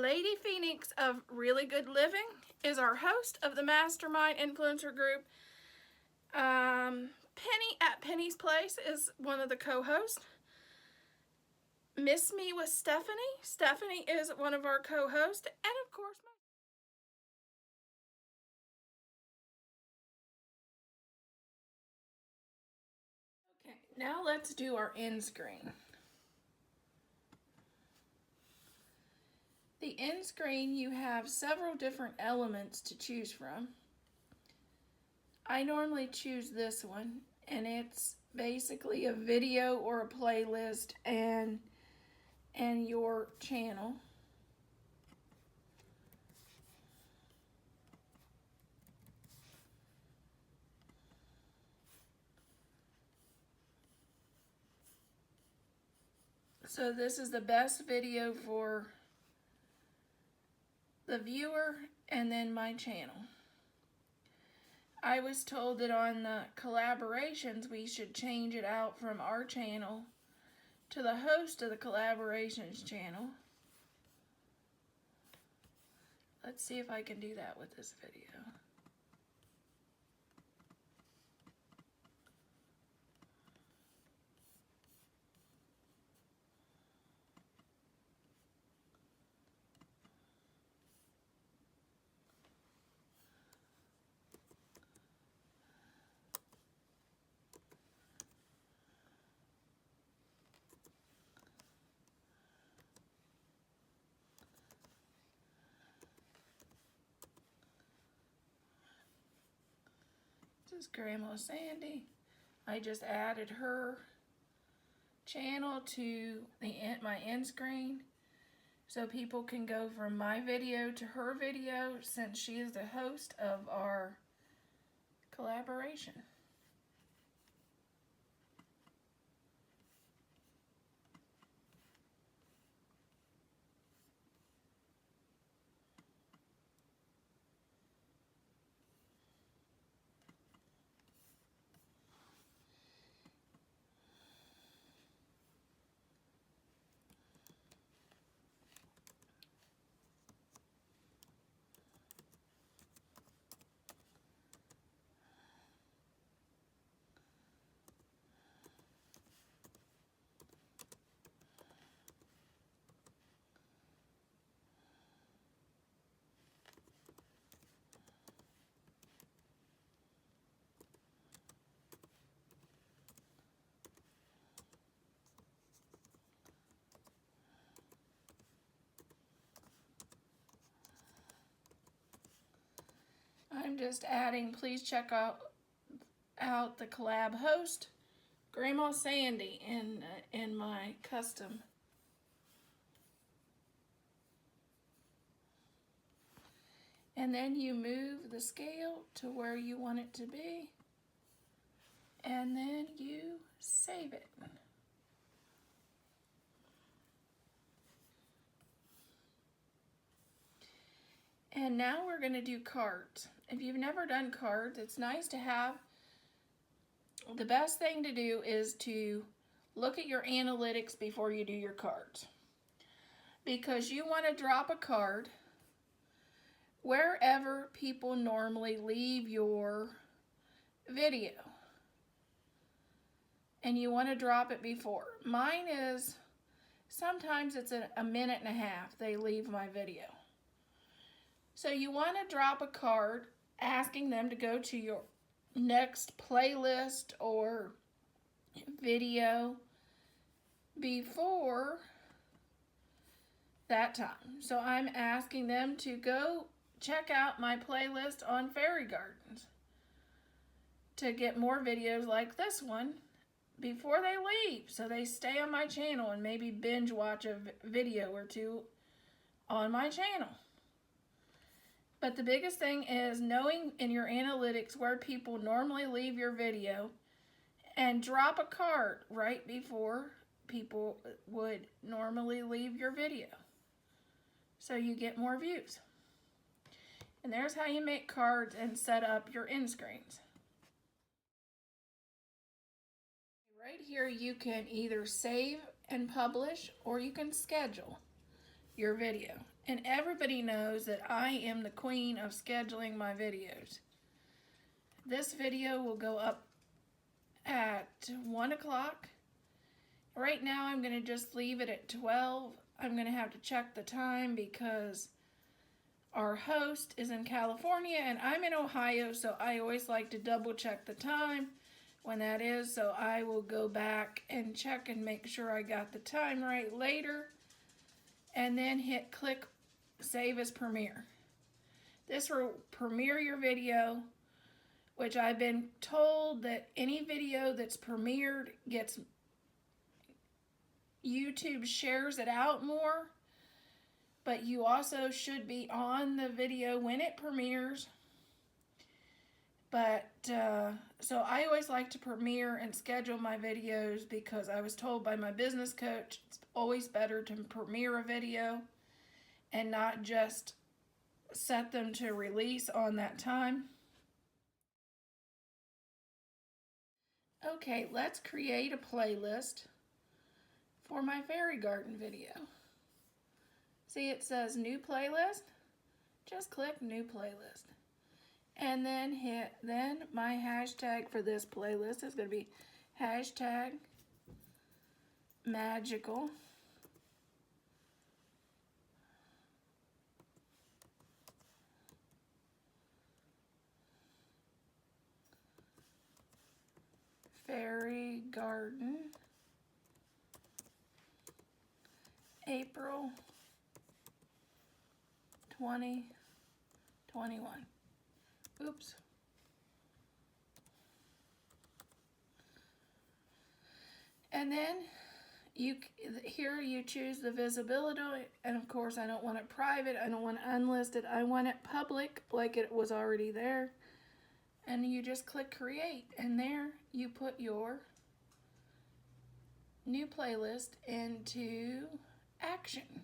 Lady Phoenix of Really Good Living is our host of the Mastermind Influencer group. Penny at Penny's Place is one of the co-hosts. Miss Me with Stephanie. Stephanie is one of our co-hosts. And of course, okay, now let's do our end screen. The end screen, you have several different elements to choose from. I normally choose this one, and it's basically a video or a playlist and your channel. So this is the best video for the viewer and then my channel. I was told that on the collaborations we should change it out from our channel to the host of the collaborations channel. Let's see if I can do that with this video. This is Grandma Sandy. I just added her channel to my end screen so people can go from my video to her video since she is the host of our collaboration. I'm just adding, please check out the collab host, Grandma Sandy, in my custom. And then you move the scale to where you want it to be, and then you save it. And now we're going to do cards. If you've never done cards, it's nice to have. The best thing to do is to look at your analytics before you do your cards, because you want to drop a card wherever people normally leave your video, and you want to drop it before. Mine is, sometimes it's a minute and a half they leave my video. So you want to drop a card asking them to go to your next playlist or video before that time. So I'm asking them to go check out my playlist on fairy gardens to get more videos like this one before they leave, so they stay on my channel and maybe binge watch a video or two on my channel. But the biggest thing is knowing in your analytics where people normally leave your video, and drop a card right before people would normally leave your video so you get more views. And there's how you make cards and set up your end screens. Right here you can either save and publish, or you can schedule your video. And everybody knows that I am the queen of scheduling my videos. This video will go up at 1 o'clock. Right now I'm going to just leave it at 12. I'm going to have to check the time because our host is in California and I'm in Ohio, so I always like to double check the time when that is, so I will go back and check and make sure I got the time right later, and then hit click save as premiere. This will premiere your video, which I've been told that any video that's premiered gets, YouTube shares it out more, but you also should be on the video when it premieres. But, so I always like to premiere and schedule my videos because I was told by my business coach it's always better to premiere a video and not just set them to release on that time. Okay, let's create a playlist for my fairy garden video. See, it says new playlist. Just click new playlist. And then my hashtag for this playlist is going to be hashtag magical fairy garden April 2021. Oops. And then here you choose the visibility, and of course I don't want it private, I don't want it unlisted, I want it public like it was already there. And you just click create, and there you put your new playlist into action.